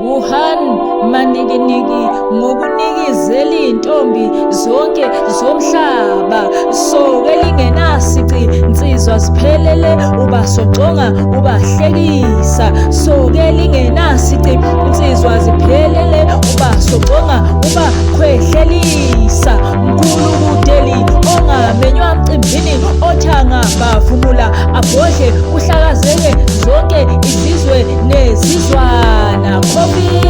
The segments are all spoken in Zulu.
Wuhan manikiniki ngokunikizela intombi zonke zomhlaba. Soke lingenasici insizwa ziphelele ubasoconga ubahlekisa. Soke lingenasici insizwa ziphelele ubasoconga ubakhwehlelisa. Nkulu kudeli ongamenywa mcimbini othanga bavumula abhodle uhlakazeke zonke izizwe nezizwana. COVID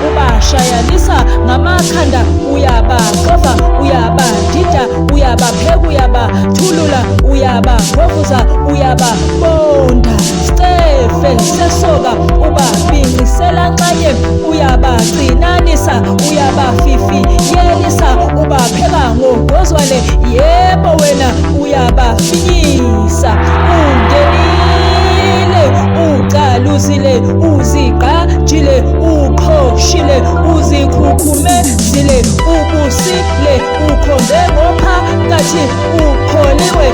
ubashayanisa ngamakhanda, uyabaxova, uyabadida, uyabapheka, uyabathulula, uyabagovuza, uyababonda. Stefe sesoka ubabingisela nxanye, uyabagcinanisa, uyabafifiyelisa, ubapheka ngogozwane. Yebo wena uyabafinyisa. Ungenile, ucalusile, uzigqajile, uqhoshile, uzikhukhumezile, ubusile, ukhonze ngophakathi, ukholiwe.